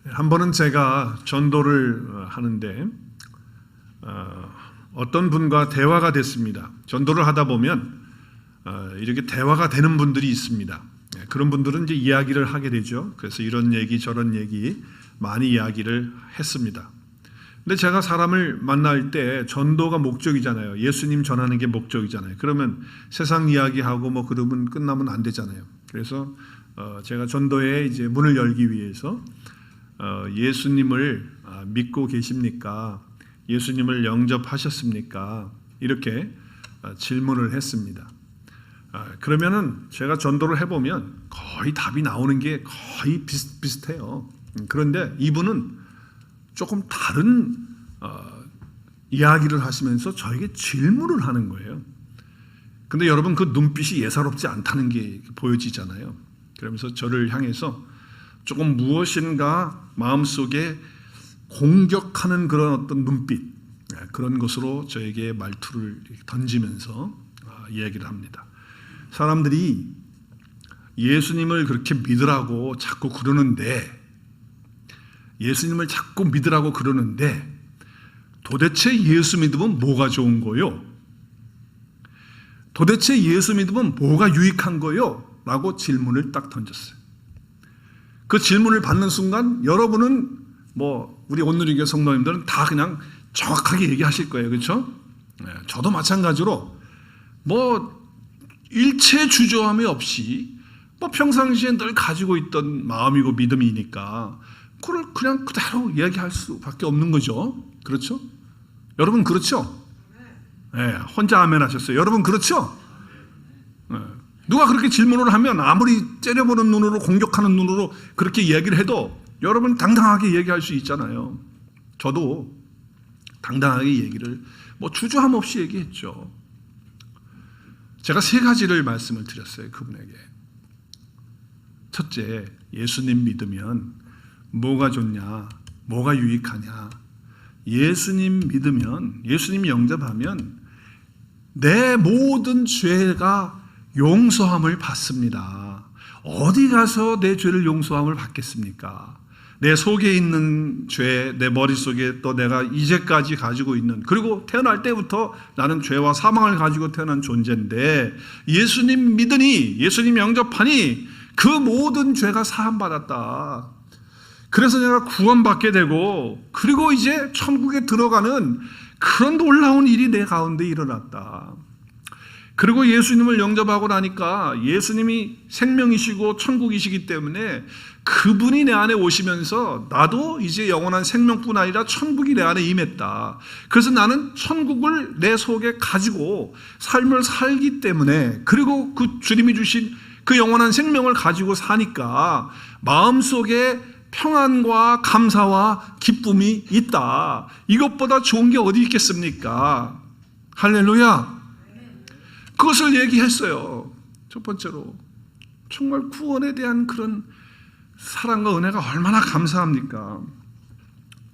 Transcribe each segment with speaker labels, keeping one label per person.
Speaker 1: 한 번은 제가 전도를 하는데 어떤 분과 대화가 됐습니다. 전도를 하다 보면 이렇게 대화가 되는 분들이 있습니다. 그런 분들은 이제 이야기를 하게 되죠. 그래서 이런 얘기 저런 얘기 많이 이야기를 했습니다. 근데 제가 사람을 만날 때 전도가 목적이잖아요. 예수님 전하는 게 목적이잖아요. 그러면 세상 이야기하고 뭐 그러면 끝나면 안 되잖아요. 그래서 제가 전도에 이제 문을 열기 위해서 예수님을 믿고 계십니까? 예수님을 영접하셨습니까? 이렇게 질문을 했습니다. 그러면은 제가 전도를 해보면 거의 답이 나오는 게 거의 비슷해요. 그런데 이분은 조금 다른 이야기를 하시면서 저에게 질문을 하는 거예요. 근데 여러분 그 눈빛이 예사롭지 않다는 게 보여지잖아요. 그러면서 저를 향해서 조금 무엇인가 마음속에 공격하는 그런 어떤 눈빛, 그런 것으로 저에게 말투를 자면서 이야기를 합니다. 사람들이 예수님을 그렇게 믿으라고 자꾸 그러는데, 예수님을 자꾸 믿으라고 그러는데 도대체 예수 믿으면 뭐가 좋은 거요? 도대체 예수 믿으면 뭐가 유익한 거요? 라고 질문을 딱 던졌어요. 그 질문을 받는 순간 여러분은 우리 온누리교회 성도님들은 다 그냥 정확하게 얘기하실 거예요. 그렇죠? 저도 마찬가지로 일체 주저함이 없이 평상시에 늘 가지고 있던 마음이고 믿음이니까 그걸 그냥 그대로 이야기할 수밖에 없는 거죠. 그렇죠? 여러분 그렇죠? 네, 혼자 아멘 하셨어요. 여러분 그렇죠? 네. 누가 그렇게 질문을 하면 아무리 째려보는 눈으로 공격하는 눈으로 그렇게 이야기를 해도 여러분 당당하게 얘기할 수 있잖아요. 저도 당당하게 얘기를 주저함 없이 얘기했죠. 제가 3가지를 말씀을 드렸어요. 그분에게. 첫째, 예수님 믿으면 뭐가 좋냐, 뭐가 유익하냐. 예수님 믿으면, 예수님 영접하면 내 모든 죄가 용서함을 받습니다. 어디 가서 내 죄를 용서함을 받겠습니까? 내 속에 있는 죄, 내 머릿속에 또 내가 이제까지 가지고 있는, 그리고 태어날 때부터 나는 죄와 사망을 가지고 태어난 존재인데 예수님 믿으니, 예수님 영접하니 그 모든 죄가 사함받았다. 그래서 내가 구원받게 되고, 그리고 이제 천국에 들어가는 그런 놀라운 일이 내 가운데 일어났다. 그리고 예수님을 영접하고 나니까 예수님이 생명이시고 천국이시기 때문에 그분이 내 안에 오시면서 나도 이제 영원한 생명뿐 아니라 천국이 내 안에 임했다. 그래서 나는 천국을 내 속에 가지고 삶을 살기 때문에, 그리고 그 주님이 주신 그 영원한 생명을 가지고 사니까 마음속에 평안과 감사와 기쁨이 있다. 이것보다 좋은 게 어디 있겠습니까? 할렐루야. 그것을 얘기했어요. 첫 번째로 정말 구원에 대한 그런 사랑과 은혜가 얼마나 감사합니까?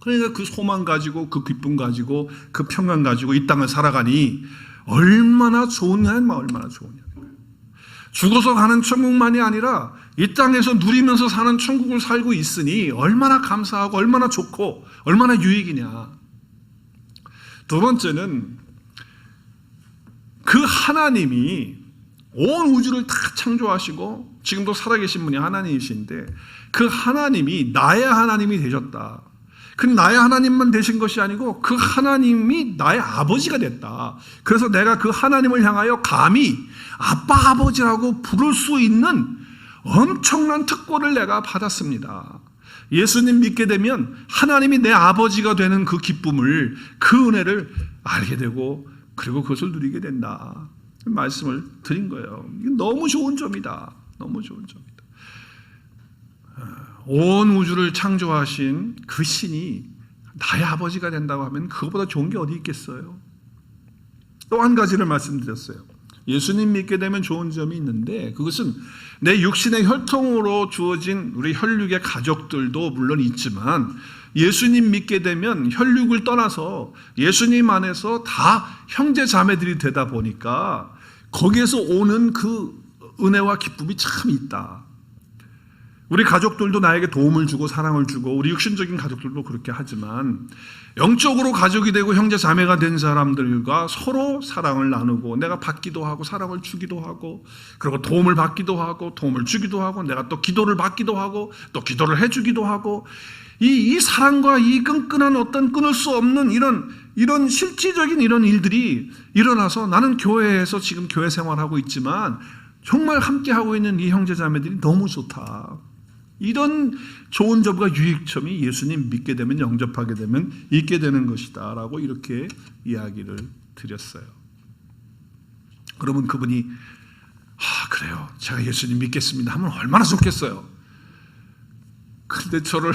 Speaker 1: 그러니까 그 소망 가지고, 그 기쁨 가지고, 그 평안 가지고 이 땅을 살아가니 얼마나 좋으냐, 얼마나 좋으냐. 죽어서 가는 천국만이 아니라 이 땅에서 누리면서 사는 천국을 살고 있으니 얼마나 감사하고 얼마나 좋고 얼마나 유익이냐. 두 번째는 그 하나님이 온 우주를 다 창조하시고 지금도 살아계신 분이 하나님이신데 그 하나님이 나의 하나님이 되셨다. 그 나의 하나님만 되신 것이 아니고 그 하나님이 나의 아버지가 됐다. 그래서 내가 그 하나님을 향하여 감히 아빠 아버지라고 부를 수 있는 엄청난 특권을 내가 받았습니다. 예수님 믿게 되면 하나님이 내 아버지가 되는 그 기쁨을, 그 은혜를 알게 되고 그리고 그것을 누리게 된다. 말씀을 드린 거예요. 이게 너무 좋은 점이다. 너무 좋은 점이다. 온 우주를 창조하신 그 신이 나의 아버지가 된다고 하면 그것보다 좋은 게 어디 있겠어요? 또 한 가지를 말씀드렸어요. 예수님 믿게 되면 좋은 점이 있는데 그것은 내 육신의 혈통으로 주어진 우리 혈육의 가족들도 물론 있지만 예수님 믿게 되면 혈육을 떠나서 예수님 안에서 다 형제 자매들이 되다 보니까 거기에서 오는 그 은혜와 기쁨이 참 있다. 우리 가족들도 나에게 도움을 주고 사랑을 주고 우리 육신적인 가족들도 그렇게 하지만 영적으로 가족이 되고 형제 자매가 된 사람들과 서로 사랑을 나누고 내가 받기도 하고 사랑을 주기도 하고 그리고 도움을 받기도 하고 도움을 주기도 하고 내가 또 기도를 받기도 하고 또 기도를 해주기도 하고 이 사랑과 이 끈끈한 어떤 끊을 수 없는 이런 실질적인 이런 일들이 일어나서 나는 교회에서 지금 교회 생활하고 있지만 정말 함께하고 있는 이 형제자매들이 너무 좋다. 이런 좋은 점과 유익점이 예수님 믿게 되면 영접하게 되면 있게 되는 것이다 라고 이렇게 이야기를 드렸어요. 그러면 그분이 그래요. 제가 예수님 믿겠습니다 하면 얼마나 좋겠어요. 그런데 저를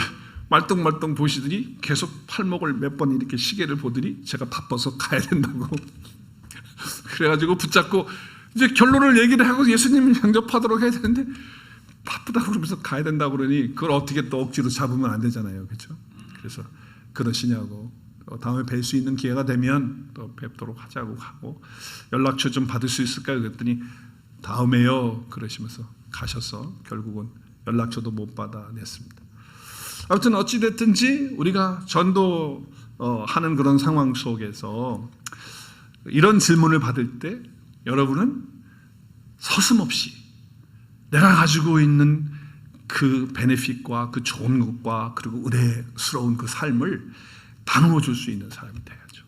Speaker 1: 말똥말똥 보시더니 계속 팔목을 몇 번 이렇게 시계를 보더니 제가 바빠서 가야 된다고 그래가지고 붙잡고 이제 결론을 얘기를 하고 예수님을 영접하도록 해야 되는데 바쁘다고 그러면서 가야 된다고 그러니 그걸 어떻게 또 억지로 잡으면 안 되잖아요. 그렇죠? 그래서 그러시냐고 다음에 뵐 수 있는 기회가 되면 또 뵙도록 하자고 하고 연락처 좀 받을 수 있을까요? 그랬더니 다음에요 그러시면서 가셔서 결국은 연락처도 못 받아냈습니다. 아무튼 어찌됐든지 우리가 전도하는 그런 상황 속에서 이런 질문을 받을 때 여러분은 서슴없이 내가 가지고 있는 그 베네핏과 그 좋은 것과 그리고 은혜스러운 그 삶을 나누어 줄 수 있는 사람이 돼야죠.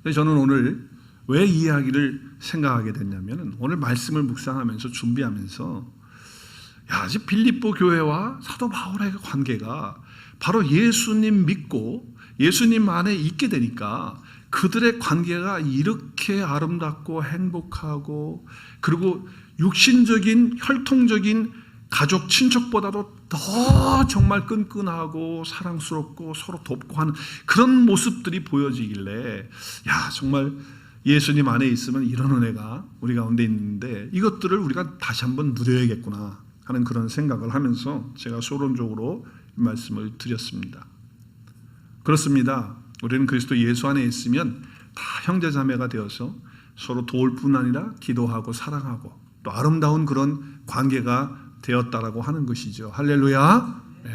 Speaker 1: 근데 저는 오늘 왜 이 이야기를 생각하게 됐냐면 오늘 말씀을 묵상하면서 준비하면서 이제 빌립보 교회와 사도 바울의 관계가 바로 예수님 믿고 예수님 안에 있게 되니까 그들의 관계가 이렇게 아름답고 행복하고 그리고 육신적인 혈통적인 가족 친척보다도 더 정말 끈끈하고 사랑스럽고 서로 돕고 하는 그런 모습들이 보여지길래 정말 예수님 안에 있으면 이런 은혜가 우리 가운데 있는데 이것들을 우리가 다시 한번 누려야겠구나 하는 그런 생각을 하면서 제가 소론적으로 이 말씀을 드렸습니다. 그렇습니다. 우리는 그리스도 예수 안에 있으면 다 형제자매가 되어서 서로 도울 뿐 아니라 기도하고 사랑하고 또 아름다운 그런 관계가 되었다라고 하는 것이죠. 할렐루야. 네.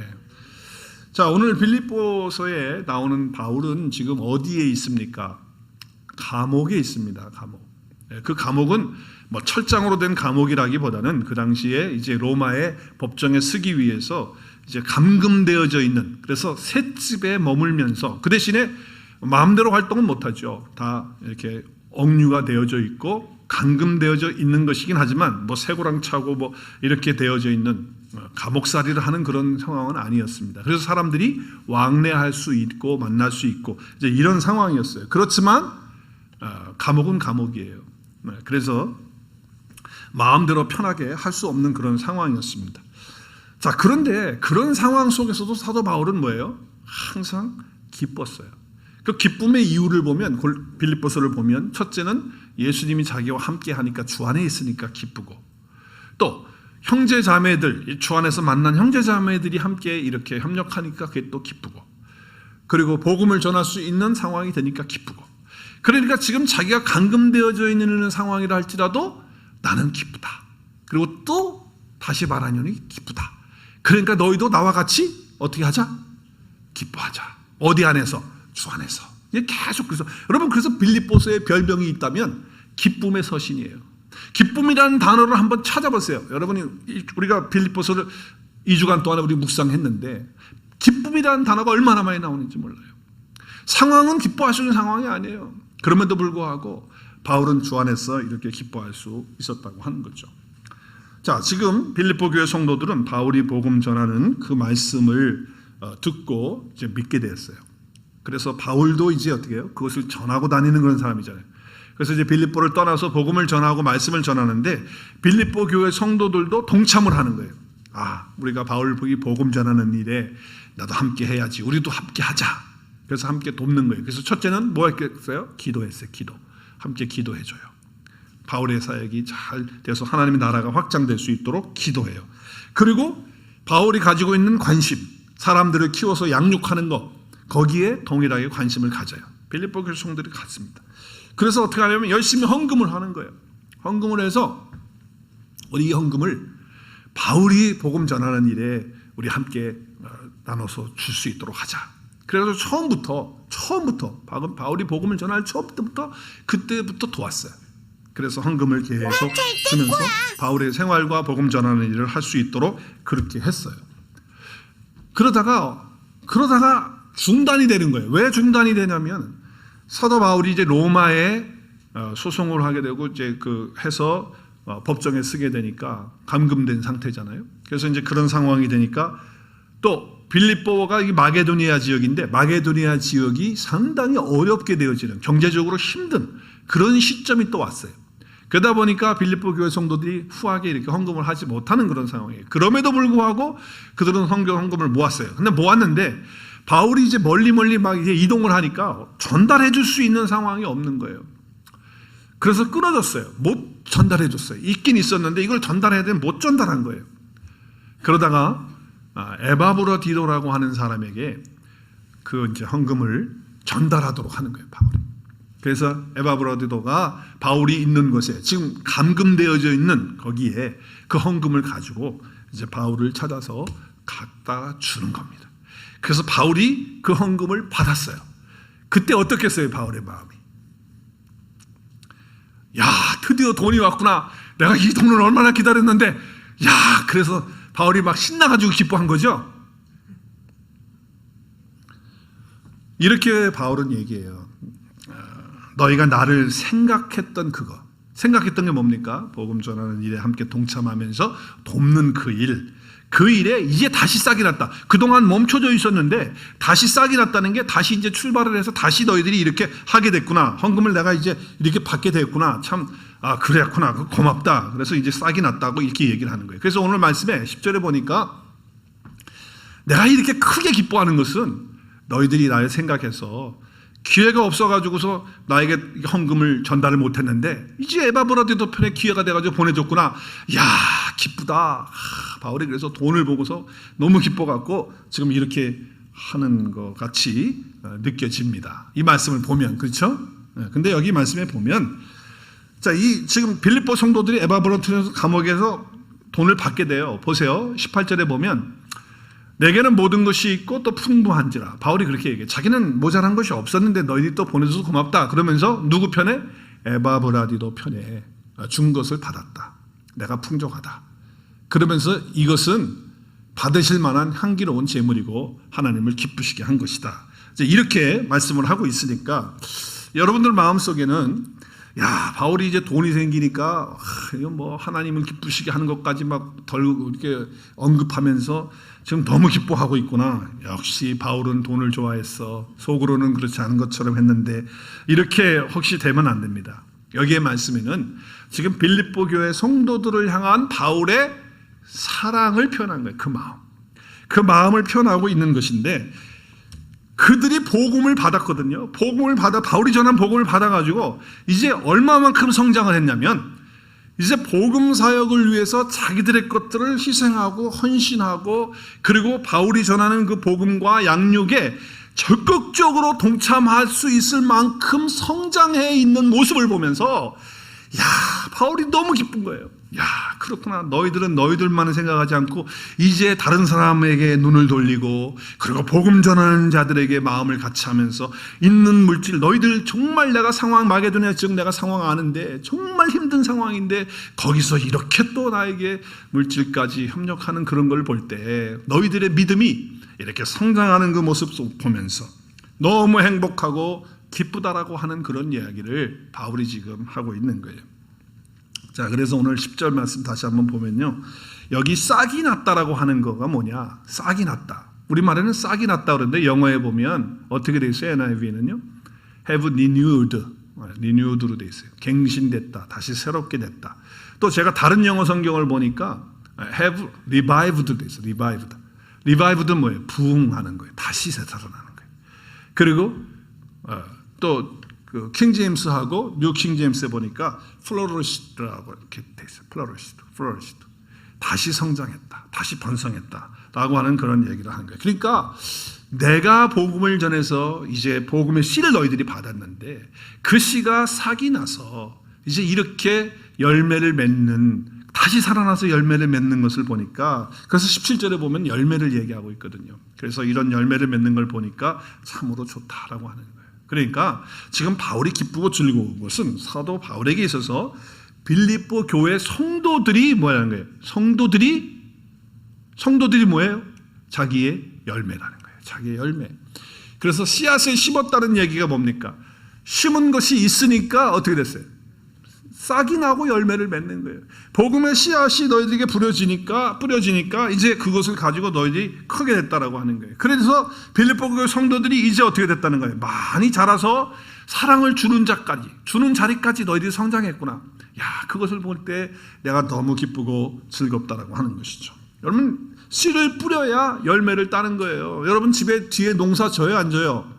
Speaker 1: 자, 오늘 빌립보서에 나오는 바울은 지금 어디에 있습니까? 감옥에 있습니다. 감옥. 네, 그 감옥은 뭐 철장으로 된 감옥이라기보다는 그 당시에 이제 로마의 법정에 서기 위해서 이제 감금되어져 있는 그래서 셋집에 머물면서 그 대신에 마음대로 활동은 못하죠. 다 이렇게 억류가 되어져 있고 감금되어져 있는 것이긴 하지만 뭐 쇠고랑 차고 뭐 이렇게 되어져 있는 감옥살이를 하는 그런 상황은 아니었습니다. 그래서 사람들이 왕래할 수 있고 만날 수 있고 이제 이런 상황이었어요. 그렇지만 감옥은 감옥이에요. 그래서 마음대로 편하게 할 수 없는 그런 상황이었습니다. 자, 그런데 그런 상황 속에서도 사도 바울은 뭐예요? 항상 기뻤어요. 그 기쁨의 이유를 보면 빌립보서를 보면 첫째는 예수님이 자기와 함께 하니까 주 안에 있으니까 기쁘고 또 형제 자매들 주 안에서 만난 형제 자매들이 함께 이렇게 협력하니까 그게 또 기쁘고 그리고 복음을 전할 수 있는 상황이 되니까 기쁘고 그러니까 지금 자기가 감금되어져 있는 상황이라 할지라도 나는 기쁘다. 그리고 또 다시 말하노니 기쁘다. 그러니까 너희도 나와 같이 어떻게 하자? 기뻐하자. 어디 안에서? 주 안에서. 이게 계속 그래서 여러분 그래서 빌립보서에 별명이 있다면 기쁨의 서신이에요. 기쁨이라는 단어를 한번 찾아보세요. 여러분이 우리가 빌립보서를 2주간 동안 우리 묵상했는데 기쁨이라는 단어가 얼마나 많이 나오는지 몰라요. 상황은 기뻐할 수 있는 상황이 아니에요. 그럼에도 불구하고 바울은 주 안에서 이렇게 기뻐할 수 있었다고 하는 거죠. 자, 지금 빌립보 교회 성도들은 바울이 복음 전하는 그 말씀을 듣고 이제 믿게 되었어요. 그래서 바울도 이제 어떻게 해요? 그것을 전하고 다니는 그런 사람이잖아요. 그래서 이제 빌립보를 떠나서 복음을 전하고 말씀을 전하는데 빌립보 교회 성도들도 동참을 하는 거예요. 우리가 바울이 복음 전하는 일에 나도 함께 해야지. 우리도 함께 하자. 그래서 함께 돕는 거예요. 그래서 첫째는 뭐 했겠어요? 기도했어요. 기도. 함께 기도해줘요. 바울의 사역이 잘 돼서 하나님의 나라가 확장될 수 있도록 기도해요. 그리고 바울이 가지고 있는 관심, 사람들을 키워서 양육하는 것, 거기에 동일하게 관심을 가져요. 빌립보 교회 성도들이 갖습니다. 그래서 어떻게 하냐면 열심히 헌금을 하는 거예요. 헌금을 해서 우리 이 헌금을 바울이 복음 전하는 일에 우리 함께 나눠서 줄 수 있도록 하자. 그래서 처음부터 바울이 복음을 전할 처음부터 그때부터 도왔어요. 그래서 헌금을 계속 주면서 바울의 생활과 복음 전하는 일을 할 수 있도록 그렇게 했어요. 그러다가 중단이 되는 거예요. 왜 중단이 되냐면 사도 바울이 이제 로마에 소송을 하게 되고 이제 해서 법정에 쓰게 되니까 감금된 상태잖아요. 그래서 이제 그런 상황이 되니까 또 빌립보가 이 마게도니아 지역인데 마게도니아 지역이 상당히 어렵게 되어지는 경제적으로 힘든 그런 시점이 또 왔어요. 그러다 보니까 빌립보 교회 성도들이 후하게 이렇게 헌금을 하지 못하는 그런 상황이에요. 그럼에도 불구하고 그들은 헌금을 모았어요. 근데 모았는데 바울이 이제 멀리 막 이제 이동을 하니까 전달해 줄 수 있는 상황이 없는 거예요. 그래서 끊어졌어요. 못 전달해 줬어요. 있긴 있었는데 이걸 전달해야 되면 못 전달한 거예요. 그러다가 에바브로디도라고 하는 사람에게 그 이제 헌금을 전달하도록 하는 거예요, 바울이. 그래서 에바브로디도가 바울이 있는 곳에 지금 감금되어져 있는 거기에 그 헌금을 가지고 이제 바울을 찾아서 갖다 주는 겁니다. 그래서 바울이 그 헌금을 받았어요. 그때 어떻겠어요, 바울의 마음이? 야, 드디어 돈이 왔구나. 내가 이 돈을 얼마나 기다렸는데, 야, 그래서 바울이 막 신나가지고 기뻐한 거죠. 이렇게 바울은 얘기해요. 너희가 나를 생각했던 게 뭡니까? 복음 전하는 일에 함께 동참하면서 돕는 그 일에 이제 다시 싹이 났다. 그동안 멈춰져 있었는데 다시 싹이 났다는 게 다시 이제 출발을 해서 다시 너희들이 이렇게 하게 됐구나. 헌금을 내가 이제 이렇게 받게 됐구나. 참, 그랬구나. 고맙다. 그래서 이제 싹이 났다고 이렇게 얘기를 하는 거예요. 그래서 오늘 말씀에 10절에 보니까 내가 이렇게 크게 기뻐하는 것은 너희들이 나를 생각해서 기회가 없어가지고서 나에게 헌금을 전달을 못했는데 이제 에바브로디도 편에 기회가 돼가지고 보내줬구나. 야, 기쁘다. 바울이 그래서 돈을 보고서 너무 기뻐갖고 지금 이렇게 하는 것 같이 느껴집니다. 이 말씀을 보면, 그렇죠? 근데 여기 말씀에 보면, 자, 이 지금 빌립보 성도들이 에바브로디도 감옥에서 돈을 받게 돼요. 보세요. 18절에 보면 내게는 모든 것이 있고 또 풍부한지라. 바울이 그렇게 얘기해요. 자기는 모자란 것이 없었는데 너희들이 또 보내줘서 고맙다. 그러면서 누구 편에? 에바브라디도 편에 준 것을 받았다. 내가 풍족하다. 그러면서 이것은 받으실 만한 향기로운 제물이고 하나님을 기쁘시게 한 것이다. 이제 이렇게 말씀을 하고 있으니까 여러분들 마음속에는 야, 바울이 이제 돈이 생기니까 이거 뭐 하나님을 기쁘시게 하는 것까지 막 덜 이렇게 언급하면서 지금 너무 기뻐하고 있구나. 역시 바울은 돈을 좋아했어. 속으로는 그렇지 않은 것처럼 했는데 이렇게 혹시 되면 안 됩니다. 여기에 말씀에는 지금 빌립보 교회 성도들을 향한 바울의 사랑을 표현한 거예요. 그 마음을 표현하고 있는 것인데 그들이 복음을 받았거든요. 바울이 전한 복음을 받아가지고 이제 얼마만큼 성장을 했냐면 이제 복음 사역을 위해서 자기들의 것들을 희생하고 헌신하고 그리고 바울이 전하는 그 복음과 양육에 적극적으로 동참할 수 있을 만큼 성장해 있는 모습을 보면서 야, 바울이 너무 기쁜 거예요. 야, 그렇구나. 너희들은 너희들만을 생각하지 않고 이제 다른 사람에게 눈을 돌리고 그리고 복음 전하는 자들에게 마음을 같이 하면서 있는 물질, 너희들 정말 내가 상황 마게도니아 지금 내가 상황 아는데 정말 힘든 상황인데 거기서 이렇게 또 나에게 물질까지 협력하는 그런 걸 볼 때 너희들의 믿음이 이렇게 성장하는 그 모습 보면서 너무 행복하고 기쁘다라고 하는 그런 이야기를 바울이 지금 하고 있는 거예요. 자, 그래서 오늘 10절 말씀 다시 한번 보면요. 여기 싹이 났다라고 하는 거가 뭐냐? 싹이 났다. 우리말에는 싹이 났다 그러는데 영어에 보면 어떻게 되어 있어요? NIV는요. have renewed로 되어 있어요. 갱신됐다. 다시 새롭게 됐다. 또 제가 다른 영어 성경을 보니까 have revived 되어 있어요. revived는 뭐예요? 부흥하는 거예요. 다시 되살아나는 거예요. 그리고 또 그 킹제임스하고 뉴 킹제임스에 보니까 플로리시드라고 이렇게 돼 있어요. 플로리시드. 다시 성장했다. 다시 번성했다라고 하는 그런 얘기를 하는 거예요. 그러니까 내가 복음을 전해서 이제 복음의 씨를 너희들이 받았는데 그 씨가 싹이 나서 이제 이렇게 열매를 맺는 다시 살아나서 열매를 맺는 것을 보니까, 그래서 17절에 보면 열매를 얘기하고 있거든요. 그래서 이런 열매를 맺는 걸 보니까 참으로 좋다라고 하는 거예요. 그러니까 지금 바울이 기쁘고 즐거운 것은 사도 바울에게 있어서 빌립보 교회 성도들이 뭐라는 거예요? 성도들이 뭐예요? 자기의 열매라는 거예요. 자기의 열매. 그래서 씨앗을 심었다는 얘기가 뭡니까? 심은 것이 있으니까 어떻게 됐어요? 싹이 나고 열매를 맺는 거예요. 복음의 씨앗이 너희들에게 뿌려지니까 이제 그것을 가지고 너희들이 크게 됐다라고 하는 거예요. 그래서 빌립보 교회 성도들이 이제 어떻게 됐다는 거예요? 많이 자라서 사랑을 주는 자리까지 너희들이 성장했구나. 야, 그것을 볼 때 내가 너무 기쁘고 즐겁다라고 하는 것이죠. 여러분, 씨를 뿌려야 열매를 따는 거예요. 여러분 집에 뒤에 농사 져요, 안 져요?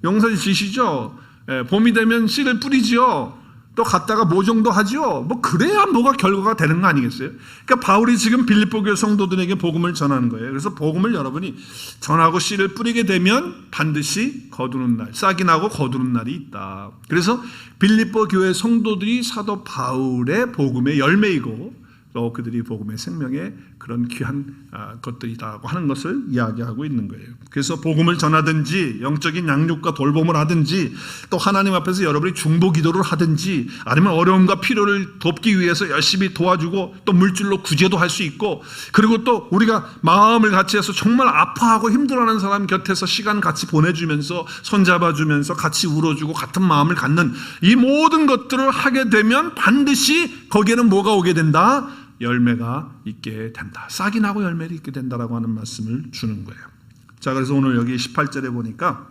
Speaker 1: 농사 지시죠? 봄이 되면 씨를 뿌리지요. 또 갔다가 모종도 하죠. 뭐 그래야 뭐가 결과가 되는 거 아니겠어요? 그러니까 바울이 지금 빌립보 교회 성도들에게 복음을 전하는 거예요. 그래서 복음을 여러분이 전하고 씨를 뿌리게 되면 반드시 거두는 날, 싹이 나고 거두는 날이 있다. 그래서 빌립보 교회 성도들이 사도 바울의 복음의 열매이고 또 그들이 복음의 생명의 그런 귀한 것들이라고 하는 것을 이야기하고 있는 거예요. 그래서 복음을 전하든지 영적인 양육과 돌봄을 하든지 또 하나님 앞에서 여러분이 중보 기도를 하든지 아니면 어려움과 필요를 돕기 위해서 열심히 도와주고 또 물질로 구제도 할 수 있고, 그리고 또 우리가 마음을 같이 해서 정말 아파하고 힘들어하는 사람 곁에서 시간 같이 보내주면서 손잡아주면서 같이 울어주고 같은 마음을 갖는 이 모든 것들을 하게 되면 반드시 거기에는 뭐가 오게 된다? 열매가 있게 된다. 싹이 나고 열매를 있게 된다라고 하는 말씀을 주는 거예요. 자, 그래서 오늘 여기 18절에 보니까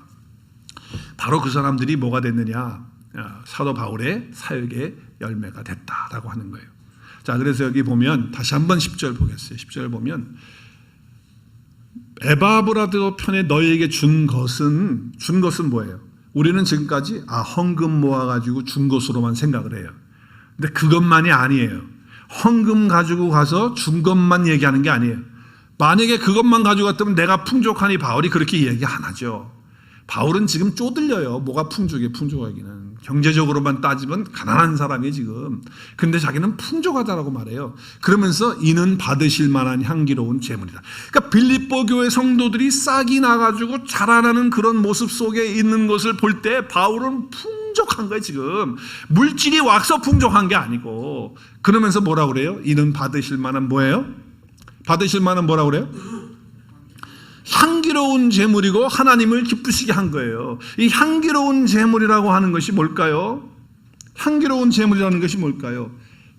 Speaker 1: 바로 그 사람들이 뭐가 됐느냐? 사도 바울의 사역의 열매가 됐다라고 하는 거예요. 자, 그래서 여기 보면 다시 한번 10절 보겠어요. 10절 보면 에바브라도 편에 너희에게 준 것은 뭐예요? 우리는 지금까지 헌금 모아가지고 준 것으로만 생각을 해요. 근데 그것만이 아니에요. 헌금 가지고 가서 준 것만 얘기하는 게 아니에요. 만약에 그것만 가지고 갔다면 내가 풍족하니 바울이 그렇게 얘기 안 하죠. 바울은 지금 쪼들려요. 뭐가 풍족하기는. 경제적으로만 따지면 가난한 사람이 지금. 근데 자기는 풍족하다라고 말해요. 그러면서 이는 받으실 만한 향기로운 제물이다. 그러니까 빌립보 교회 성도들이 싹이 나가지고 자라나는 그런 모습 속에 있는 것을 볼 때 바울은 풍족한 거예요. 지금 물질이 와서 풍족한 게 아니고. 그러면서 뭐라고 그래요? 이는 받으실 만한 뭐예요? 받으실 만한 뭐라고 그래요? 향기로운 제물이고 하나님을 기쁘시게 한 거예요. 이 향기로운 제물이라고 하는 것이 뭘까요? 향기로운 제물이라는 것이 뭘까요?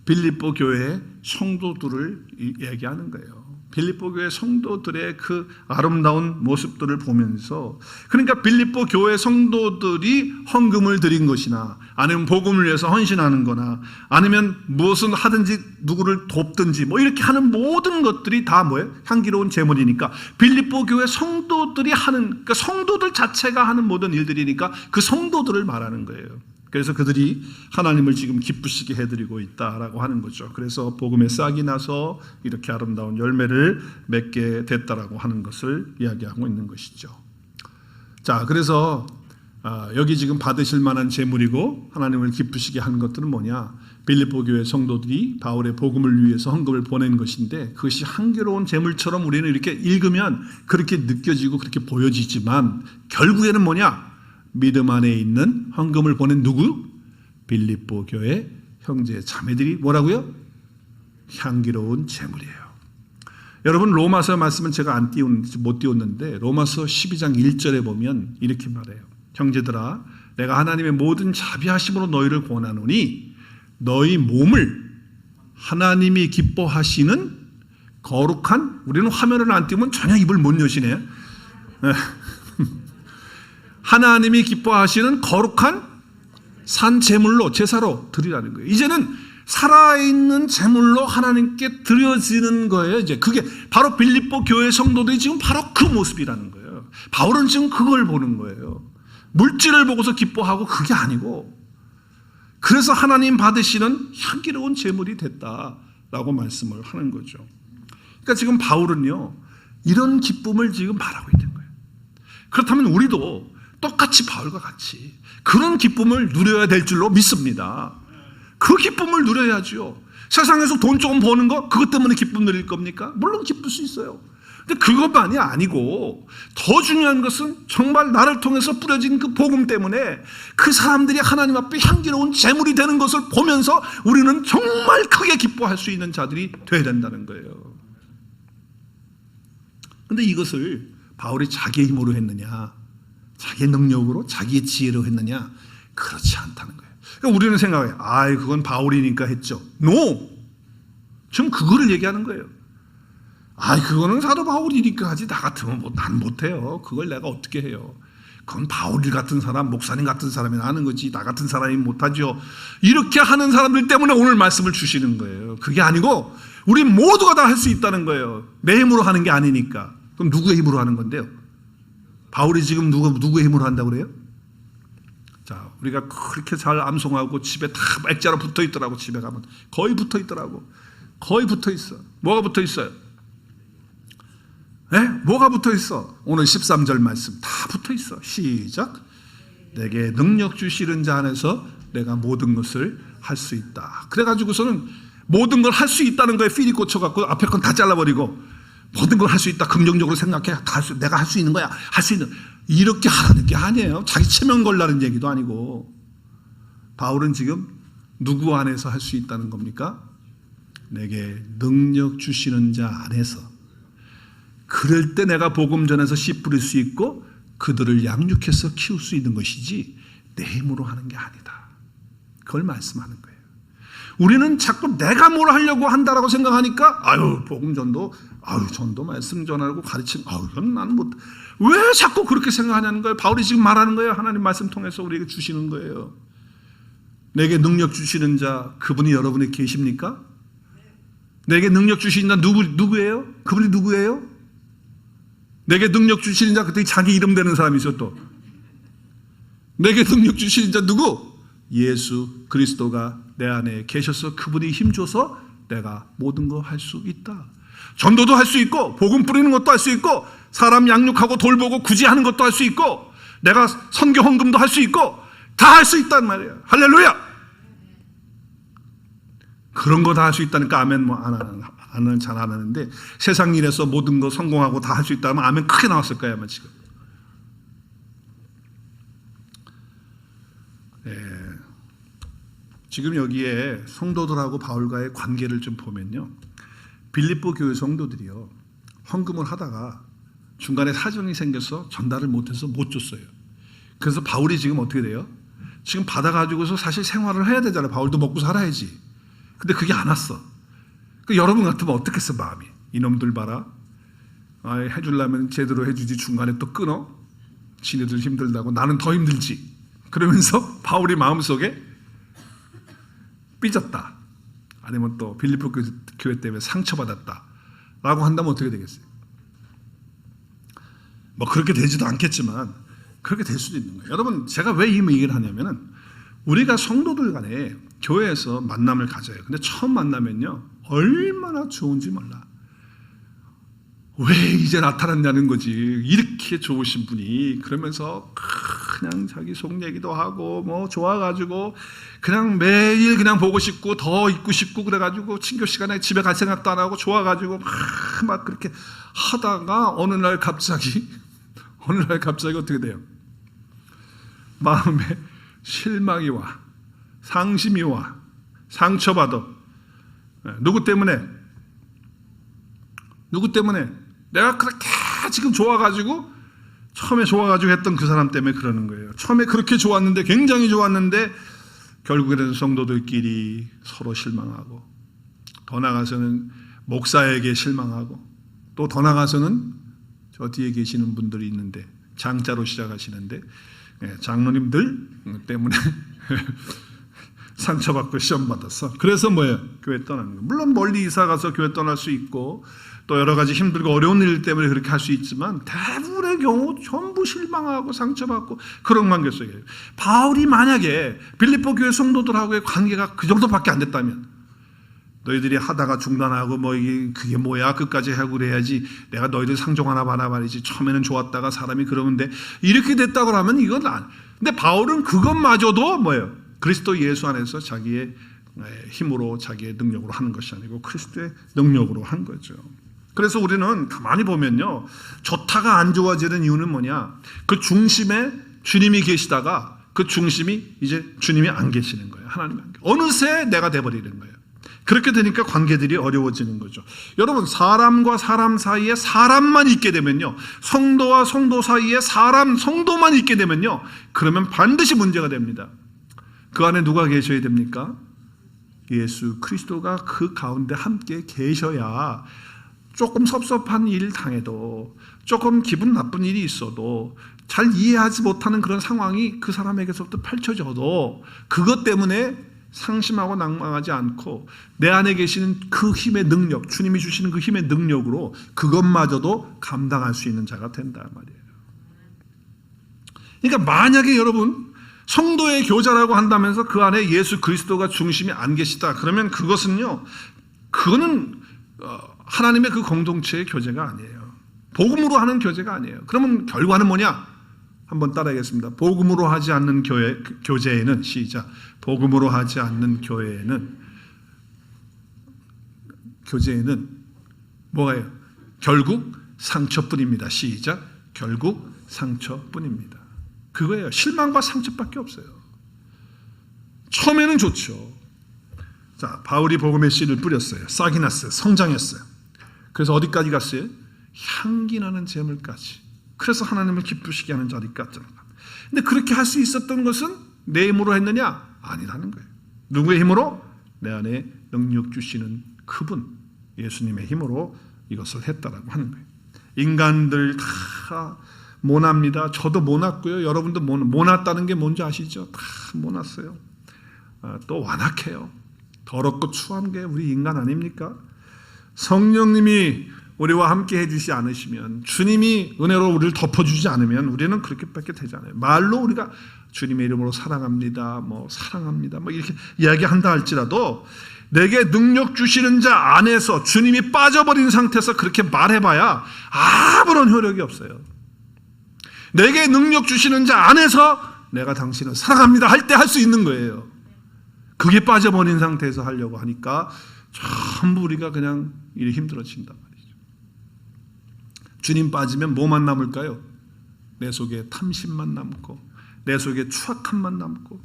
Speaker 1: 빌립보 교회 성도들을 얘기하는 거예요. 빌립보 교회 성도들의 그 아름다운 모습들을 보면서, 그러니까 빌립보 교회 성도들이 헌금을 드린 것이나 아니면 복음을 위해서 헌신하는 거나 아니면 무엇을 하든지 누구를 돕든지 뭐 이렇게 하는 모든 것들이 다 뭐예요? 향기로운 제물이니까 빌립보 교회 성도들이 하는, 그러니까 성도들 자체가 하는 모든 일들이니까 그 성도들을 말하는 거예요. 그래서 그들이 하나님을 지금 기쁘시게 해드리고 있다라고 하는 거죠. 그래서 복음에 싹이 나서 이렇게 아름다운 열매를 맺게 됐다라고 하는 것을 이야기하고 있는 것이죠. 자, 그래서 여기 지금 받으실 만한 제물이고 하나님을 기쁘시게 한 것들은 뭐냐? 빌립보 교회 성도들이 바울의 복음을 위해서 헌금을 보낸 것인데, 그것이 향기로운 제물처럼 우리는 이렇게 읽으면 그렇게 느껴지고 그렇게 보여지지만 결국에는 뭐냐? 믿음 안에 있는 헌금을 보낸 누구? 빌립보 교회 형제 자매들이 뭐라고요? 향기로운 제물이에요. 여러분, 로마서 말씀은 제가 못 띄웠는데 로마서 12장 1절에 보면 이렇게 말해요. 형제들아, 내가 하나님의 모든 자비하심으로 너희를 권하노니 너희 몸을 하나님이 기뻐하시는 거룩한, 우리는 화면을 안 띄우면 전혀 입을 못 여시네. 하나님이 기뻐하시는 거룩한 산 제물로, 제사로 드리라는 거예요. 이제는 살아있는 제물로 하나님께 드려지는 거예요. 이제 그게 바로 빌립보 교회 성도들이 지금 바로 그 모습이라는 거예요. 바울은 지금 그걸 보는 거예요. 물질을 보고서 기뻐하고 그게 아니고, 그래서 하나님 받으시는 향기로운 제물이 됐다라고 말씀을 하는 거죠. 그러니까 지금 바울은요, 이런 기쁨을 지금 말하고 있는 거예요. 그렇다면 우리도 똑같이 바울과 같이 그런 기쁨을 누려야 될 줄로 믿습니다. 그 기쁨을 누려야죠. 세상에서 돈 조금 버는 거 그것 때문에 기쁨 누릴 겁니까? 물론 기쁠 수 있어요. 근데 그것만이 아니고 더 중요한 것은 정말 나를 통해서 뿌려진 그 복음 때문에 그 사람들이 하나님 앞에 향기로운 제물이 되는 것을 보면서 우리는 정말 크게 기뻐할 수 있는 자들이 되어야 된다는 거예요. 근데 이것을 바울이 자기의 힘으로 했느냐, 자기의 능력으로, 자기의 지혜로 했느냐? 그렇지 않다는 거예요. 그러니까 우리는 생각해요. 그건 바울이니까 했죠. No! 지금 그거를 얘기하는 거예요. 그거는 사도 바울이니까 하지, 나 같으면 난 못해요. 그걸 내가 어떻게 해요? 그건 바울 같은 사람, 목사님 같은 사람이 하는 거지, 나 같은 사람이 못하죠. 이렇게 하는 사람들 때문에 오늘 말씀을 주시는 거예요. 그게 아니고 우리 모두가 다 할 수 있다는 거예요. 내 힘으로 하는 게 아니니까. 그럼 누구의 힘으로 하는 건데요? 바울이 지금 누구의 힘으로 한다고 그래요? 자, 우리가 그렇게 잘 암송하고 집에 다 액자로 붙어 있더라고. 집에 가면 거의 붙어 있더라고. 거의 붙어 있어. 뭐가 붙어 있어요? 네? 뭐가 붙어 있어? 오늘 13절 말씀 다 붙어 있어. 시작. 내게 능력 주시는 자 안에서 내가 모든 것을 할 수 있다. 그래가지고서는 모든 걸 할 수 있다는 거에 필이 꽂혀갖고 앞에 건 다 잘라버리고 모든 걸 할 수 있다. 긍정적으로 생각해. 내가 할 수 있는 거야. 할 수 있는. 이렇게 하라는 게 아니에요. 자기 체면 걸라는 얘기도 아니고. 바울은 지금 누구 안에서 할 수 있다는 겁니까? 내게 능력 주시는 자 안에서. 그럴 때 내가 복음 전해서 씨 뿌릴 수 있고 그들을 양육해서 키울 수 있는 것이지 내 힘으로 하는 게 아니다. 그걸 말씀하는 거예요. 우리는 자꾸 내가 뭘 하려고 한다라고 생각하니까 복음 전도, 전도 말씀 전하고 가르치는, 이건 나는 못. 왜 자꾸 그렇게 생각하냐는 거예요. 바울이 지금 말하는 거예요. 하나님 말씀 통해서 우리에게 주시는 거예요. 내게 능력 주시는 자, 그분이 여러분에 계십니까? 내게 능력 주시는 자 누구예요? 그분이 누구예요? 내게 능력 주시는 자, 그때 자기 이름 되는 사람이 있어 또. 내게 능력 주시는 자 누구? 예수 그리스도가 내 안에 계셔서 그분이 힘줘서 내가 모든 거 할 수 있다. 전도도 할 수 있고 복음 뿌리는 것도 할 수 있고 사람 양육하고 돌보고 구제하는 것도 할 수 있고 내가 선교 헌금도 할 수 있고 다 할 수 있단 말이에요. 할렐루야. 그런 거 다 할 수 있다니까 아멘 아는 잘 안 하는데 세상 일에서 모든 거 성공하고 다 할 수 있다면 아멘 크게 나왔을 거예요 아마 지금. 지금 여기에 성도들하고 바울과의 관계를 좀 보면요, 빌립보 교회 성도들이요 헌금을 하다가 중간에 사정이 생겨서 전달을 못해서 못 줬어요. 그래서 바울이 지금 어떻게 돼요? 지금 받아가지고서 사실 생활을 해야 되잖아요. 바울도 먹고 살아야지. 근데 그게 안 왔어. 여러분 같으면 어떻겠어 마음이? 이놈들 봐라. 해주려면 제대로 해주지 중간에 또 끊어. 지네들 힘들다고 나는 더 힘들지. 그러면서 바울이 마음속에 삐졌다. 아니면 또 빌립보 교회 때문에 상처받았다. 라고 한다면 어떻게 되겠어요? 뭐 그렇게 되지도 않겠지만 그렇게 될 수도 있는 거예요. 여러분 제가 왜 이 얘기를 하냐면은 우리가 성도들 간에 교회에서 만남을 가져요. 근데 처음 만나면요 얼마나 좋은지 몰라. 왜 이제 나타났냐는 거지. 이렇게 좋으신 분이. 그러면서 그냥 자기 속 얘기도 하고 뭐 좋아가지고 그냥 매일 그냥 보고 싶고 더 있고 싶고 그래가지고 친교 시간에 집에 갈 생각도 안 하고 좋아가지고 막 그렇게 하다가 어느 날 갑자기 어떻게 돼요? 마음에 실망이 와, 상심이 와, 상처받아. 누구 때문에? 내가 그렇게 지금 좋아가지고 처음에 좋아가지고 했던 그 사람 때문에 그러는 거예요. 처음에 그렇게 좋았는데 굉장히 좋았는데 결국에는 성도들끼리 서로 실망하고 더 나아가서는 목사에게 실망하고 또 더 나아가서는 저 뒤에 계시는 분들이 있는데 장자로 시작하시는데 장로님들 때문에 상처받고 시험받았어. 그래서 뭐예요? 교회 떠나는 거예요. 물론 멀리 이사가서 교회 떠날 수 있고 또 여러 가지 힘들고 어려운 일 때문에 그렇게 할 수 있지만 대부분의 경우 전부 실망하고 상처받고 그런 관계였어요. 바울이 만약에 빌립보 교회 성도들하고의 관계가 그 정도밖에 안 됐다면 너희들이 하다가 중단하고 뭐 이게 그게 뭐야 끝까지 하고 그래야지 내가 너희들 상종 하나 봐나 말이지 처음에는 좋았다가 사람이 그러는데 이렇게 됐다고 하면 이건 안. 근데 바울은 그것마저도 뭐예요? 그리스도 예수 안에서 자기의 힘으로 자기의 능력으로 하는 것이 아니고 그리스도의 능력으로 한 거죠. 그래서 우리는 가만히 보면요, 좋다가 안 좋아지는 이유는 뭐냐? 그 중심에 주님이 계시다가 그 중심이 이제 주님이 안 계시는 거예요. 하나님이 안 계시는 거예요. 어느새 내가 돼버리는 거예요. 그렇게 되니까 관계들이 어려워지는 거죠. 여러분, 사람과 사람 사이에 사람만 있게 되면요, 성도와 성도 사이에 성도만 있게 되면요, 그러면 반드시 문제가 됩니다. 그 안에 누가 계셔야 됩니까? 예수 그리스도가 그 가운데 함께 계셔야 조금 섭섭한 일 당해도, 조금 기분 나쁜 일이 있어도, 잘 이해하지 못하는 그런 상황이 그 사람에게서부터 펼쳐져도 그것 때문에 상심하고 낭망하지 않고 내 안에 계시는 그 힘의 능력, 주님이 주시는 그 힘의 능력으로 그것마저도 감당할 수 있는 자가 된다 말이에요. 그러니까 만약에 여러분 성도의 교제라고 한다면서 그 안에 예수 그리스도가 중심이 안 계시다, 그러면 그거는 하나님의 그 공동체의 교제가 아니에요. 복음으로 하는 교제가 아니에요. 그러면 결과는 뭐냐? 한번 따라하겠습니다. 복음으로 하지 않는 교제에는, 시작, 복음으로 하지 않는 교제에는 뭐예요? 결국 상처뿐입니다. 시작, 결국 상처뿐입니다. 그거예요. 실망과 상처밖에 없어요. 처음에는 좋죠. 자, 바울이 복음의 씨를 뿌렸어요. 싹이 났어요. 성장했어요. 그래서 어디까지 갔어요? 향기 나는 재물까지. 그래서 하나님을 기쁘시게 하는 자리까지. 근데 그렇게 할 수 있었던 것은 내 힘으로 했느냐? 아니라는 거예요. 누구의 힘으로? 내 안에 능력 주시는 그분, 예수님의 힘으로 이것을 했다라고 하는 거예요. 인간들 다 모납니다. 저도 모났고요. 여러분도 모났다는 게 뭔지 아시죠? 다 모났어요. 또 완악해요. 더럽고 추한 게 우리 인간 아닙니까? 성령님이 우리와 함께 해주지 않으시면, 주님이 은혜로 우리를 덮어주지 않으면 우리는 그렇게밖에 되지 않아요. 말로 우리가 주님의 이름으로 사랑합니다, 사랑합니다, 이렇게 이야기한다 할지라도 내게 능력 주시는 자 안에서 주님이 빠져버린 상태에서 그렇게 말해봐야 아무런 효력이 없어요. 내게 능력 주시는 자 안에서 내가 당신을 사랑합니다 할 때 할 수 있는 거예요. 그게 빠져버린 상태에서 하려고 하니까 전부 우리가 그냥 일이 힘들어진단 말이에요. 주님 빠지면 뭐만 남을까요? 내 속에 탐심만 남고, 내 속에 추악함만 남고,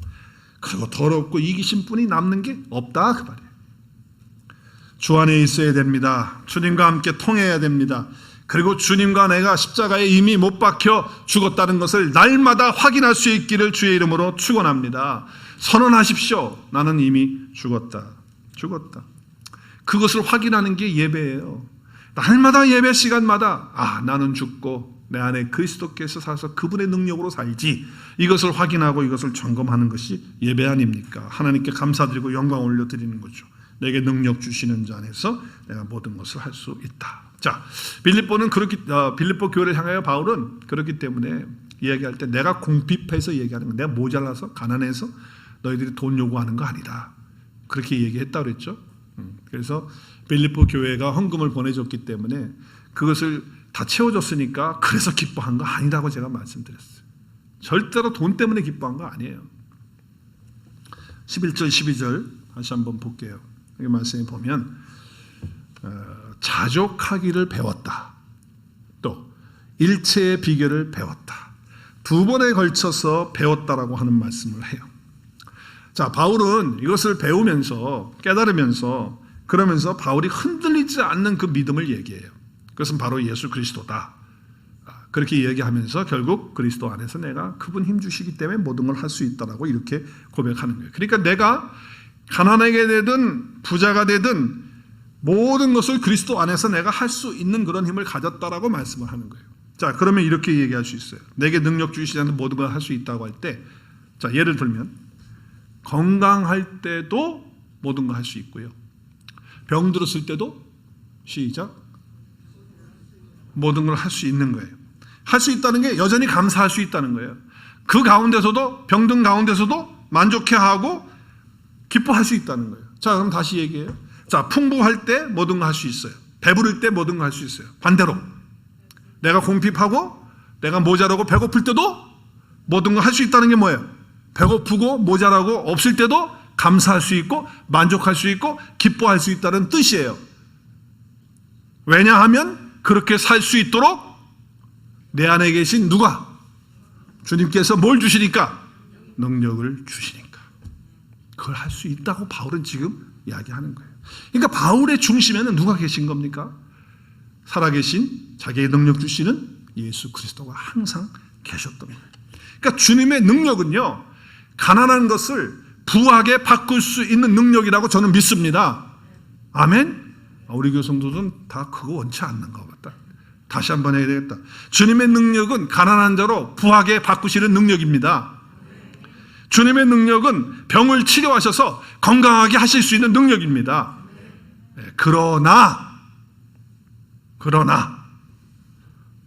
Speaker 1: 그리고 더럽고 이기심뿐이 남는 게 없다 그 말이에요. 주 안에 있어야 됩니다. 주님과 함께 통해야 됩니다. 그리고 주님과 내가 십자가에 이미 못 박혀 죽었다는 것을 날마다 확인할 수 있기를 주의 이름으로 축원합니다. 선언하십시오. 나는 이미 죽었다. 그것을 확인하는 게 예배예요. 날마다 예배 시간마다 나는 죽고 내 안에 그리스도께서 사서 그분의 능력으로 살지, 이것을 확인하고 이것을 점검하는 것이 예배 아닙니까? 하나님께 감사드리고 영광 올려드리는 거죠. 내게 능력 주시는 자 안에서 내가 모든 것을 할 수 있다. 자, 빌립보 교회를 향하여 바울은 그렇기 때문에 이야기할 때 내가 궁핍해서 얘기하는 거, 내가 모자라서 가난해서 너희들이 돈 요구하는 거 아니다, 그렇게 얘기했다고 그랬죠. 그래서 빌립보 교회가 헌금을 보내줬기 때문에 그것을 다 채워줬으니까 그래서 기뻐한 거 아니라고 제가 말씀드렸어요. 절대로 돈 때문에 기뻐한 거 아니에요. 11절 12절 다시 한번 볼게요. 여기 말씀에 보면 자족하기를 배웠다, 또 일체의 비결을 배웠다, 두 번에 걸쳐서 배웠다라고 하는 말씀을 해요. 자, 바울은 이것을 배우면서 깨달으면서 그러면서 바울이 흔들리지 않는 그 믿음을 얘기해요. 그것은 바로 예수 그리스도다. 그렇게 얘기하면서 결국 그리스도 안에서 내가 그분 힘 주시기 때문에 모든 걸 할 수 있다라고 이렇게 고백하는 거예요. 그러니까 내가 가난하게 되든 부자가 되든 모든 것을 그리스도 안에서 내가 할 수 있는 그런 힘을 가졌다라고 말씀을 하는 거예요. 자, 그러면 이렇게 얘기할 수 있어요. 내게 능력 주시지 않는 모든 걸 할 수 있다고 할 때, 자, 예를 들면 건강할 때도 모든 걸 할 수 있고요, 병 들었을 때도, 시작, 모든 걸 할 수 있는 거예요. 할 수 있다는 게 여전히 감사할 수 있다는 거예요. 그 가운데서도, 병든 가운데서도 만족해하고 기뻐할 수 있다는 거예요. 자, 그럼 다시 얘기해요. 자, 풍부할 때 모든 걸 할 수 있어요. 배부를 때 모든 걸 할 수 있어요. 반대로 내가 궁핍하고 내가 모자라고 배고플 때도 모든 걸 할 수 있다는 게 뭐예요? 배고프고 모자라고 없을 때도 감사할 수 있고 만족할 수 있고 기뻐할 수 있다는 뜻이에요. 왜냐하면 그렇게 살 수 있도록 내 안에 계신 누가? 주님께서 뭘 주시니까? 능력을 주시니까. 그걸 할 수 있다고 바울은 지금 이야기하는 거예요. 그러니까 바울의 중심에는 누가 계신 겁니까? 살아계신 자기의 능력 주시는 예수 그리스도가 항상 계셨던 거예요. 그러니까 주님의 능력은요, 가난한 것을 부하게 바꿀 수 있는 능력이라고 저는 믿습니다. 아멘? 우리 교회 성도들은 다 그거 원치 않는 것 같다. 다시 한번 해야 되겠다. 주님의 능력은 가난한 자로 부하게 바꾸시는 능력입니다. 주님의 능력은 병을 치료하셔서 건강하게 하실 수 있는 능력입니다. 그러나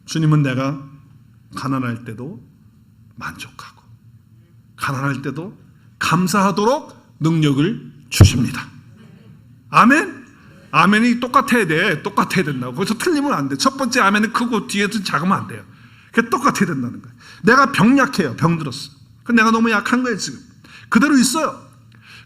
Speaker 1: 주님은 내가 가난할 때도 만족하고 가난할 때도 감사하도록 능력을 주십니다. 아멘? 아멘이 똑같아야 돼. 똑같아야 된다고. 거기서 틀리면 안 돼. 첫 번째 아멘은 크고 뒤에서 작으면 안 돼요. 그게 똑같아야 된다는 거예요. 내가 병약해요. 병들었어. 내가 너무 약한 거예요. 지금 그대로 있어요.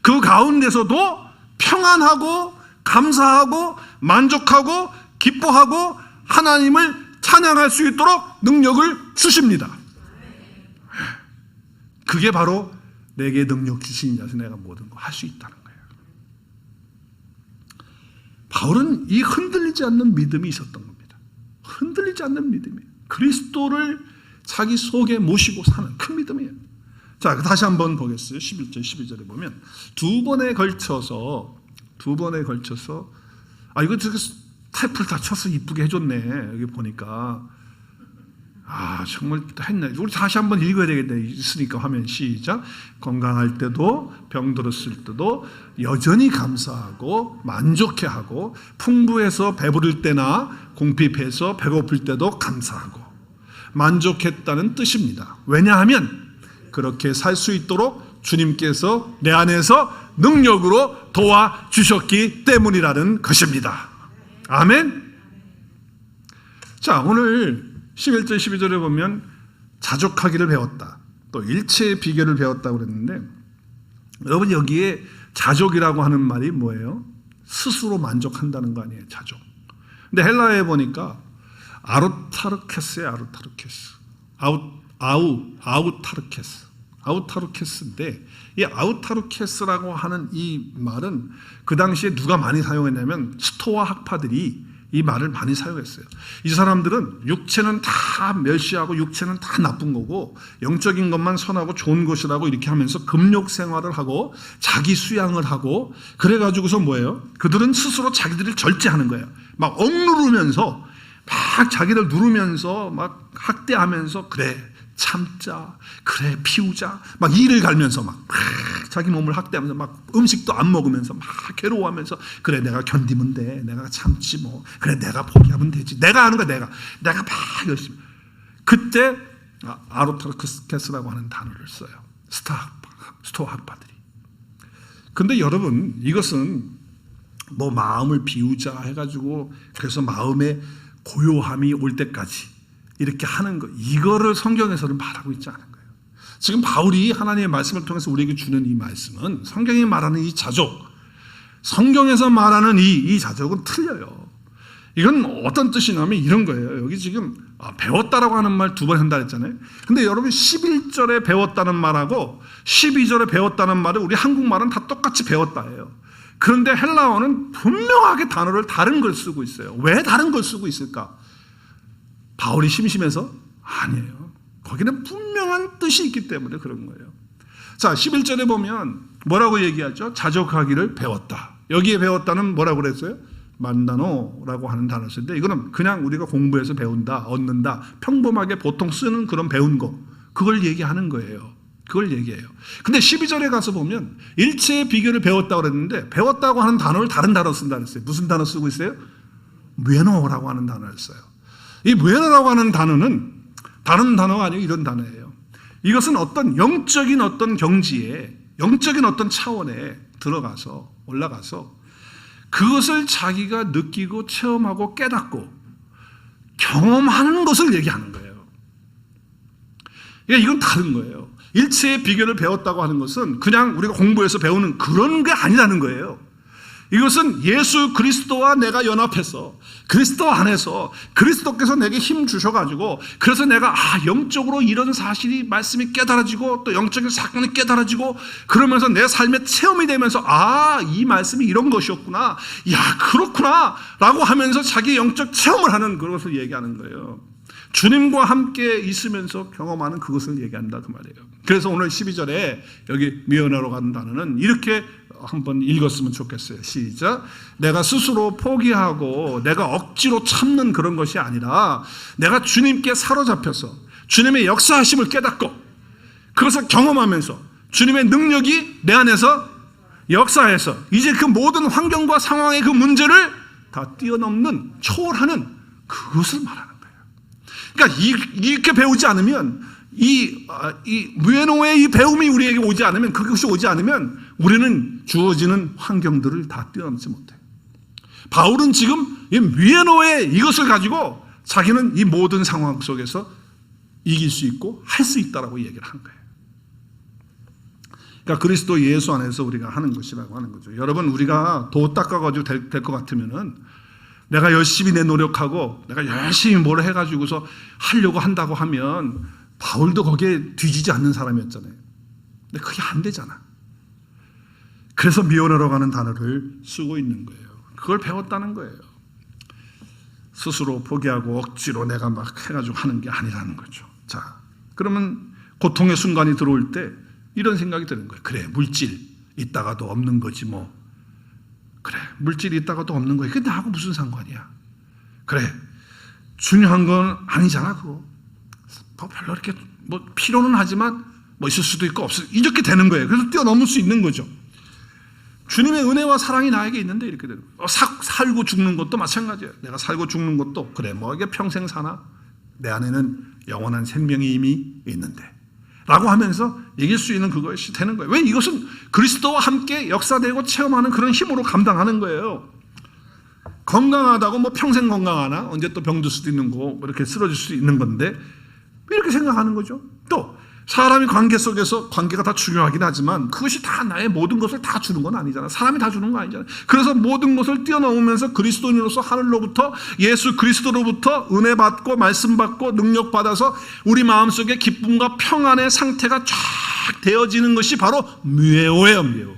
Speaker 1: 그 가운데서도 평안하고 감사하고 만족하고 기뻐하고 하나님을 찬양할 수 있도록 능력을 주십니다. 그게 바로 내게 능력 주신 자서 내가 모든 거 할 수 있다는 거예요. 바울은 이 흔들리지 않는 믿음이 있었던 겁니다. 흔들리지 않는 믿음이에요. 그리스도를 자기 속에 모시고 사는 큰 믿음이에요. 자, 다시 한번 보겠어요. 11절, 12절에 보면 두 번에 걸쳐서 이거 저렇게 타이프를 다 쳐서 이쁘게 해줬네. 여기 보니까 정말 했네. 우리 다시 한번 읽어야 되겠네. 있으니까 화면 시작. 건강할 때도 병들었을 때도 여전히 감사하고 만족해하고 풍부해서 배부를 때나 궁핍해서 배고플 때도 감사하고 만족했다는 뜻입니다. 왜냐하면 그렇게 살 수 있도록 주님께서 내 안에서 능력으로 도와주셨기 때문이라는 것입니다. 아멘. 자, 오늘 11절 12절에 보면 자족하기를 배웠다. 또 일체의 비결을 배웠다고 그랬는데, 여러분 여기에 자족이라고 하는 말이 뭐예요? 스스로 만족한다는 거 아니에요? 자족. 근데 헬라어에 보니까 아우타르케스예요. 아우타르케스인데, 이 아우타르케스라고 하는 이 말은 그 당시에 누가 많이 사용했냐면 스토아 학파들이 이 말을 많이 사용했어요. 이 사람들은 육체는 다 멸시하고 육체는 다 나쁜 거고 영적인 것만 선하고 좋은 것이라고 이렇게 하면서 금욕 생활을 하고 자기 수양을 하고 그래가지고서 뭐예요? 그들은 스스로 자기들을 절제하는 거예요. 막 억누르면서 막 자기를 누르면서 막 학대하면서 그래 참자, 그래 피우자, 막 이를 갈면서 막 자기 몸을 학대하면서 막 음식도 안 먹으면서 막 괴로워하면서 그래 내가 견디면 돼, 내가 참지 뭐, 그래 내가 포기하면 되지, 내가 하는 거야, 내가 막 열심히. 그때 아우타르케스라고 하는 단어를 써요. 스토아 학파들이. 근데 여러분 이것은 뭐 마음을 비우자 해가지고 그래서 마음에 고요함이 올 때까지 이렇게 하는 거, 이거를 성경에서는 말하고 있지 않은 거예요. 지금 바울이 하나님의 말씀을 통해서 우리에게 주는 이 말씀은 성경이 말하는 이 자족, 성경에서 말하는 이 자족은 틀려요. 이건 어떤 뜻이냐면 이런 거예요. 여기 지금 배웠다라고 하는 말 두 번 한다 했잖아요. 근데 여러분 11절에 배웠다는 말하고 12절에 배웠다는 말을 우리 한국말은 다 똑같이 배웠다예요. 그런데 헬라어는 분명하게 단어를 다른 걸 쓰고 있어요. 왜 다른 걸 쓰고 있을까? 바울이 심심해서? 아니에요. 거기는 분명한 뜻이 있기 때문에 그런 거예요. 자, 11절에 보면 뭐라고 얘기하죠? 자족하기를 배웠다. 여기에 배웠다는 뭐라고 그랬어요? 만다노라고 하는 단어를 쓰는데 이거는 그냥 우리가 공부해서 배운다, 얻는다, 평범하게 보통 쓰는 그런 배운 거, 그걸 얘기하는 거예요. 그걸 얘기해요. 근데 12절에 가서 보면 일체의 비결을 배웠다고 그랬는데 배웠다고 하는 단어를 다른 단어 쓴다 그랬어요. 무슨 단어 쓰고 있어요? 므에노라고 하는 단어를 써요. 이 므에노라고 하는 단어는 다른 단어가 아니고 이런 단어예요. 이것은 어떤 영적인 어떤 경지에, 영적인 어떤 차원에 들어가서 올라가서 그것을 자기가 느끼고 체험하고 깨닫고 경험하는 것을 얘기하는 거예요. 그러니까 이건 다른 거예요. 일체의 비결을 배웠다고 하는 것은 그냥 우리가 공부해서 배우는 그런 게 아니라는 거예요. 이것은 예수 그리스도와 내가 연합해서 그리스도 안에서 그리스도께서 내게 힘 주셔가지고 그래서 내가 영적으로 이런 사실이 말씀이 깨달아지고 또 영적인 사건이 깨달아지고 그러면서 내 삶에 체험이 되면서 이 말씀이 이런 것이었구나, 야 그렇구나 라고 하면서 자기 영적 체험을 하는 그것을 얘기하는 거예요. 주님과 함께 있으면서 경험하는 그것을 얘기한다 그 말이에요. 그래서 오늘 12절에 여기 미련하러 가는 단어는 이렇게 한번 읽었으면 좋겠어요. 시작. 내가 스스로 포기하고 내가 억지로 참는 그런 것이 아니라 내가 주님께 사로잡혀서 주님의 역사하심을 깨닫고 그것을 경험하면서 주님의 능력이 내 안에서 역사해서 이제 그 모든 환경과 상황의 그 문제를 다 뛰어넘는, 초월하는 그것을 말하는 거예요. 그러니까 이렇게 배우지 않으면 이 무에노의 이 배움이 우리에게 오지 않으면, 그것이 오지 않으면 우리는 주어지는 환경들을 다 뛰어넘지 못해요. 바울은 지금 이 무에노의 이것을 가지고 자기는 이 모든 상황 속에서 이길 수 있고 할 수 있다라고 얘기를 한 거예요. 그러니까 그리스도 예수 안에서 우리가 하는 것이라고 하는 거죠. 여러분, 우리가 도 닦아가지고 될 것 같으면은 내가 열심히 내 노력하고 내가 열심히 뭘 해가지고서 하려고 한다고 하면 바울도 거기에 뒤지지 않는 사람이었잖아요. 근데 그게 안 되잖아. 그래서 미워하러 가는 단어를 쓰고 있는 거예요. 그걸 배웠다는 거예요. 스스로 포기하고 억지로 내가 막 해가지고 하는 게 아니라는 거죠. 자, 그러면 고통의 순간이 들어올 때 이런 생각이 드는 거예요. 그래, 물질 있다가도 없는 거지 뭐. 그래, 물질이 있다가도 없는 거야. 근데 나하고 무슨 상관이야. 그래, 중요한 건 아니잖아 그거. 뭐 별로 이렇게 뭐 필요는 하지만 뭐 있을 수도 있고 없을, 이렇게 되는 거예요. 그래서 뛰어넘을 수 있는 거죠. 주님의 은혜와 사랑이 나에게 있는데 이렇게 되는 거예요. 살고 죽는 것도 마찬가지예요. 내가 살고 죽는 것도 그래, 뭐 이게 평생 사나? 내 안에는 영원한 생명이 이미 있는데 라고 하면서 이길 수 있는 그것이 되는 거예요. 왜? 이것은 그리스도와 함께 역사되고 체험하는 그런 힘으로 감당하는 거예요. 건강하다고 뭐 평생 건강하나? 언제 또 병들 수도 있는 거고 뭐 이렇게 쓰러질 수도 있는 건데 이렇게 생각하는 거죠. 또 사람이 관계 속에서 관계가 다 중요하긴 하지만 그것이 다 나의 모든 것을 다 주는 건 아니잖아. 사람이 다 주는 거 아니잖아. 그래서 모든 것을 뛰어넘으면서 그리스도인으로서 하늘로부터 예수 그리스도로부터 은혜 받고 말씀 받고 능력 받아서 우리 마음속에 기쁨과 평안의 상태가 쫙 되어지는 것이 바로 뮤에오예요. 뮤에오.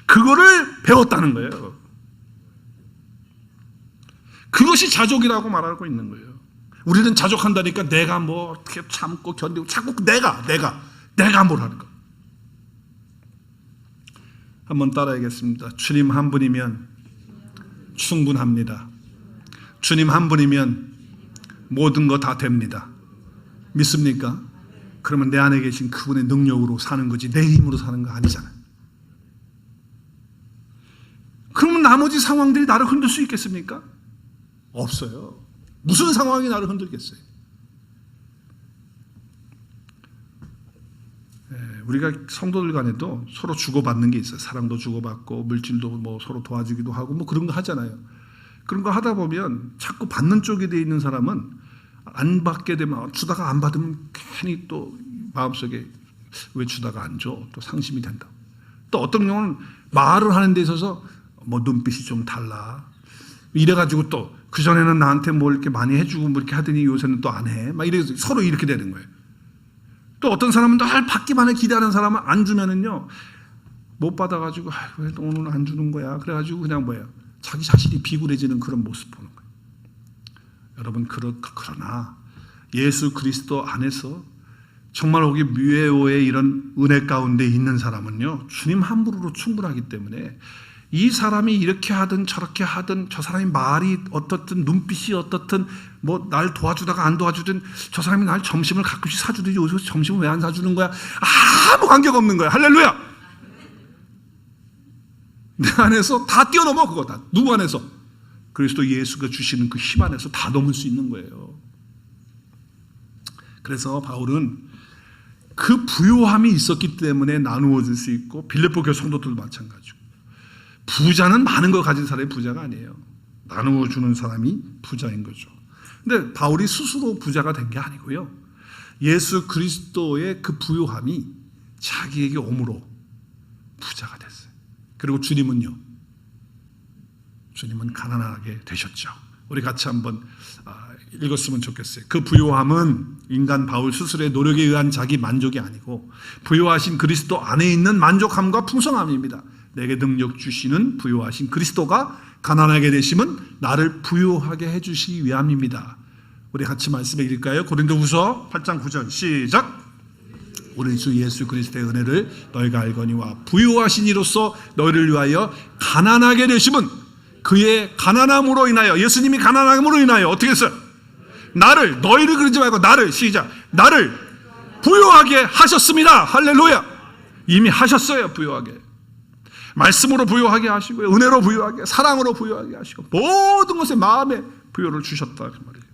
Speaker 1: 그거를 배웠다는 거예요. 그것이 자족이라고 말하고 있는 거예요. 우리는 자족한다니까 내가 뭐 어떻게 참고 견디고 자꾸 내가 뭘 하는 거. 한번 따라하겠습니다. 주님 한 분이면 충분합니다. 주님 한 분이면 모든 거 다 됩니다. 믿습니까? 그러면 내 안에 계신 그분의 능력으로 사는 거지 내 힘으로 사는 거 아니잖아요. 그러면 나머지 상황들이 나를 흔들 수 있겠습니까? 없어요. 무슨 상황이 나를 흔들겠어요? 우리가 성도들 간에도 서로 주고받는 게 있어요. 사랑도 주고받고 물질도 뭐 서로 도와주기도 하고 뭐 그런 거 하잖아요. 그런 거 하다 보면 자꾸 받는 쪽에 돼 있는 사람은 안 받게 되면 주다가 안 받으면 괜히 또 마음속에 왜 주다가 안 줘? 또 상심이 된다. 또 어떤 경우는 말을 하는 데 있어서 뭐 눈빛이 좀 달라. 이래가지고 또 그전에는 나한테 뭐 이렇게 많이 해주고 뭐 이렇게 하더니 요새는 또 안 해. 막 이래서 서로 이렇게 되는 거예요. 또 어떤 사람은 늘 받기만을 기대하는 사람은 안 주면은요, 못 받아가지고, 왜 오늘 안 주는 거야. 그래가지고 그냥 뭐예요. 자기 자신이 비굴해지는 그런 모습 보는 거예요. 여러분, 그러나 예수 그리스도 안에서 정말 거기 뮤에오의 이런 은혜 가운데 있는 사람은요, 주님 한 분으로 충분하기 때문에 이 사람이 이렇게 하든 저렇게 하든 저 사람이 말이 어떻든 눈빛이 어떻든 뭐 날 도와주다가 안 도와주든 저 사람이 날 점심을 가끔씩 사주든지 요새 점심을 왜 안 사주는 거야? 아무 관계가 없는 거야. 할렐루야. 내 안에서 다 뛰어넘어. 그거 다. 누구 안에서? 그리스도 예수가 주시는 그 힘 안에서 다 넘을 수 있는 거예요. 그래서 바울은 그 부요함이 있었기 때문에 나누어 줄 수 있고 빌립보 교회 성도들도 마찬가지고 부자는 많은 걸 가진 사람이 부자가 아니에요. 나누어 주는 사람이 부자인 거죠. 근데 바울이 스스로 부자가 된 게 아니고요. 예수 그리스도의 그 부요함이 자기에게 오므로 부자가 됐어요. 그리고 주님은 가난하게 되셨죠. 우리 같이 한번 읽었으면 좋겠어요. 그 부요함은 인간 바울 스스로의 노력에 의한 자기 만족이 아니고 부요하신 그리스도 안에 있는 만족함과 풍성함입니다. 내게 능력 주시는 부요하신 그리스도가 가난하게 되심은 나를 부요하게 해주시기 위함입니다. 우리 같이 말씀 읽을까요? 고린도후서 8장 9절 시작. 우리 주 예수 그리스도의 은혜를 너희가 알거니와 부요하신 이로써 너희를 위하여 가난하게 되심은 그의 가난함으로 인하여, 예수님이 가난함으로 인하여 어떻게 했어요? 너희를 그러지 말고 나를, 시작. 나를 부요하게 하셨습니다. 할렐루야. 이미 하셨어요. 부요하게. 말씀으로 부요하게 하시고요, 은혜로 부요하게, 사랑으로 부요하게 하시고 모든 것에 마음에 부요를 주셨다 그 말이에요.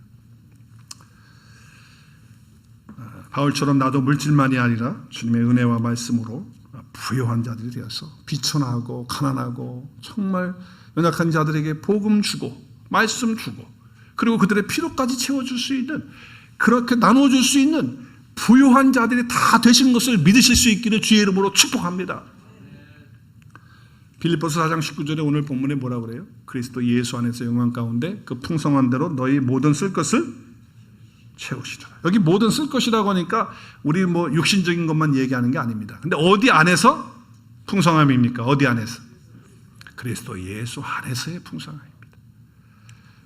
Speaker 1: 바울처럼 나도 물질만이 아니라 주님의 은혜와 말씀으로 부요한 자들이 되어서 비천하고 가난하고 정말 연약한 자들에게 복음 주고 말씀 주고 그리고 그들의 필요까지 채워줄 수 있는, 그렇게 나눠줄 수 있는 부요한 자들이 다 되신 것을 믿으실 수 있기를 주의 이름으로 축복합니다. 빌립보서 4장 19절에 오늘 본문에 뭐라 그래요? 그리스도 예수 안에서 영광 가운데 그 풍성한 대로 너희 모든 쓸 것을 채우시더라. 여기 모든 쓸 것이라고 하니까 우리 육신적인 것만 얘기하는 게 아닙니다. 근데 어디 안에서 풍성함입니까? 어디 안에서? 그리스도 예수 안에서의 풍성함입니다.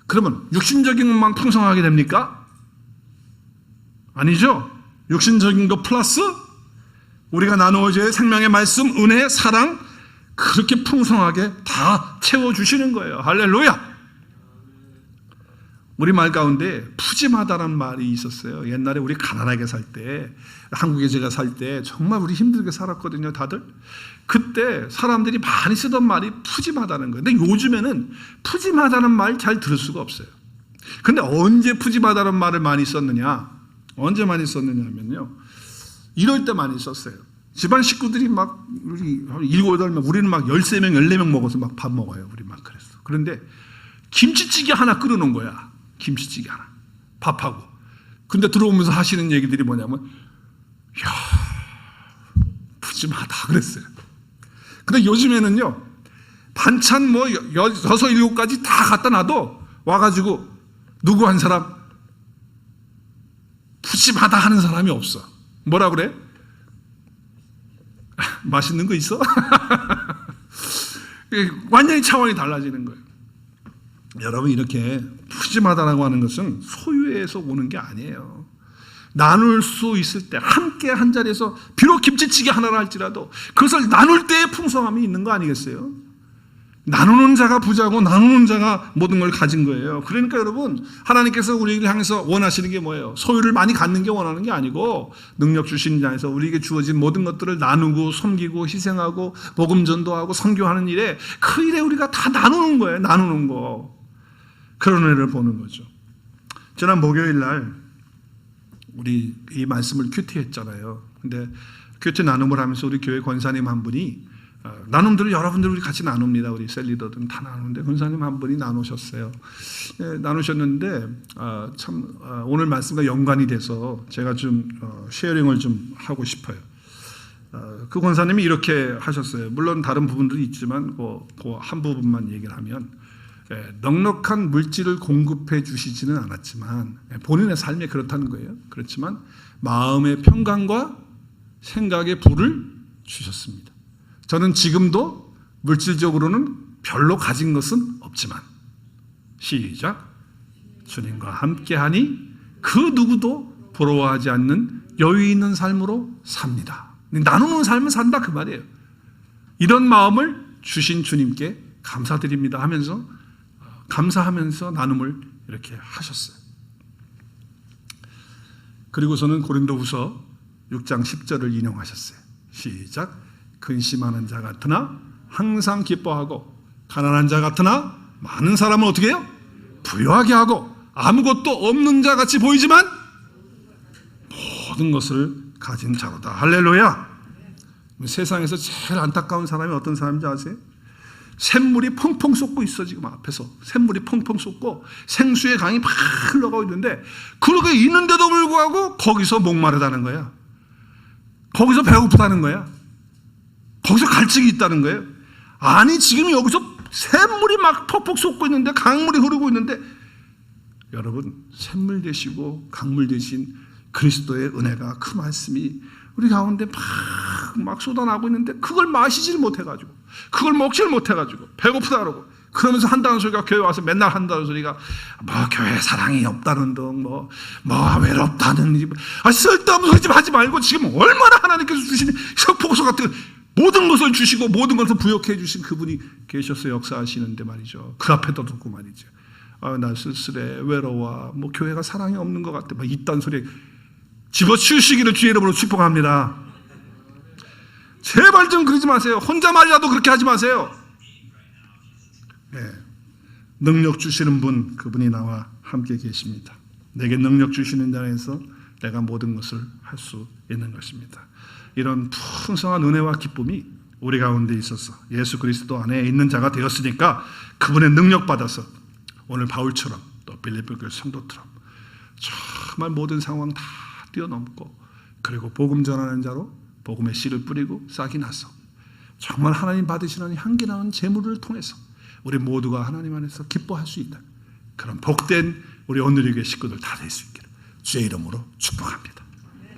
Speaker 1: 그러면 육신적인 것만 풍성하게 됩니까? 아니죠. 육신적인 것 플러스 우리가 나누어져야 생명의 말씀, 은혜, 사랑, 그렇게 풍성하게 다 채워주시는 거예요. 할렐루야. 우리 말 가운데 푸짐하다는 말이 있었어요. 옛날에 우리 가난하게 살 때, 한국에 제가 살 때 정말 우리 힘들게 살았거든요, 다들. 그때 사람들이 많이 쓰던 말이 푸짐하다는 거예요. 근데 요즘에는 푸짐하다는 말 잘 들을 수가 없어요. 근데 언제 푸짐하다는 말을 많이 썼느냐? 언제 많이 썼느냐면요, 이럴 때 많이 썼어요. 집안 식구들이 막 우리 7, 8명, 우리는 막 13명, 14명 먹어서 막 밥 먹어요. 우리 막 그랬어. 그런데 김치찌개 하나 끓여놓은 거야. 김치찌개 하나. 밥하고. 근데 들어오면서 하시는 얘기들이 뭐냐면, 이야, 푸짐하다 그랬어요. 근데 요즘에는요, 반찬 6, 7가지 다 갖다 놔도 와가지고 누구 한 사람 푸짐하다 하는 사람이 없어. 뭐라 그래? 맛있는 거 있어? 완전히 차원이 달라지는 거예요. 여러분, 이렇게 푸짐하다라고 하는 것은 소유에서 오는 게 아니에요. 나눌 수 있을 때 함께 한 자리에서 비록 김치찌개 하나를 할지라도 그것을 나눌 때의 풍성함이 있는 거 아니겠어요? 나누는 자가 부자고 나누는 자가 모든 걸 가진 거예요. 그러니까 여러분, 하나님께서 우리를 향해서 원하시는 게 뭐예요? 소유를 많이 갖는 게 원하는 게 아니고 능력 주신 자에서 우리에게 주어진 모든 것들을 나누고 섬기고 희생하고 복음 전도하고 선교하는 일에, 그 일에 우리가 다 나누는 거예요. 나누는 거. 그런 은혜를 보는 거죠. 지난 목요일 날 우리 이 말씀을 큐티했잖아요. 근데 큐티 나눔을 하면서 우리 교회 권사님 한 분이, 나눔들을 여러분들 우리 같이 나눕니다. 우리 셀리더들은 다 나누는데 권사님 한 분이 나누셨어요. 나누셨는데 참 오늘 말씀과 연관이 돼서 제가 좀 쉐어링을 좀 하고 싶어요. 그 권사님이 이렇게 하셨어요. 물론 다른 부분들이 있지만 그 한 부분만 얘기를 하면, 넉넉한 물질을 공급해 주시지는 않았지만 본인의 삶에 그렇다는 거예요. 그렇지만 마음의 평강과 생각의 부를 주셨습니다. 저는 지금도 물질적으로는 별로 가진 것은 없지만, 시작, 주님과 함께하니 그 누구도 부러워하지 않는 여유 있는 삶으로 삽니다. 나누는 삶을 산다 그 말이에요. 이런 마음을 주신 주님께 감사드립니다 하면서, 감사하면서 나눔을 이렇게 하셨어요. 그리고서는 고린도후서 6장 10절을 인용하셨어요. 시작. 근심하는 자 같으나 항상 기뻐하고, 가난한 자 같으나 많은 사람은 어떻게 해요? 부유하게 하고, 아무것도 없는 자 같이 보이지만 모든 것을 가진 자로다. 할렐루야. 세상에서 제일 안타까운 사람이 어떤 사람인지 아세요? 샘물이 펑펑 쏟고 있어. 지금 앞에서 샘물이 펑펑 쏟고 생수의 강이 막 흘러가고 있는데 그렇게 있는데도 불구하고 거기서 목마르다는 거야. 거기서 배고프다는 거야. 거기서 갈증이 있다는 거예요. 아니 지금 여기서 샘물이 막 퍽퍽 솟고 있는데, 강물이 흐르고 있는데, 여러분 샘물 되시고 강물 되신 그리스도의 은혜가, 그 말씀이 우리 가운데 막 쏟아나고 있는데 그걸 마시질 못해가지고, 그걸 먹지를 못해가지고 배고프다 그러고, 그러면서 한다는 소리가, 교회 와서 맨날 한다는 소리가 교회 사랑이 없다는 등 외롭다는, 쓸데없는 소리 좀 하지 말고 지금 얼마나 하나님께서 주신 석폭소 같은 모든 것을 주시고 모든 것을 부욕해 주신 그분이 계셔서 역사하시는데 말이죠. 그 앞에다 두고 말이죠. 나 쓸쓸해, 외로워, 교회가 사랑이 없는 것 같아, 이딴 소리 집어치우시기를 주의 이름으로 축복합니다. 제발 좀 그러지 마세요. 혼자말이라도 그렇게 하지 마세요. 네. 능력 주시는 분, 그분이 나와 함께 계십니다. 내게 능력 주시는 자에서 내가 모든 것을 할 수 있는 것입니다. 이런 풍성한 은혜와 기쁨이 우리 가운데 있어서 예수 그리스도 안에 있는 자가 되었으니까 그분의 능력 받아서 오늘 바울처럼 또 빌립보 교회 성도처럼 정말 모든 상황 다 뛰어넘고, 그리고 복음 전하는 자로 복음의 씨를 뿌리고 싹이 나서 정말 하나님 받으시는 향기나는 제물을 통해서 우리 모두가 하나님 안에서 기뻐할 수 있는 그런 복된 우리 오늘의 식구들 다 될 수 있기를 주의 이름으로 축복합니다.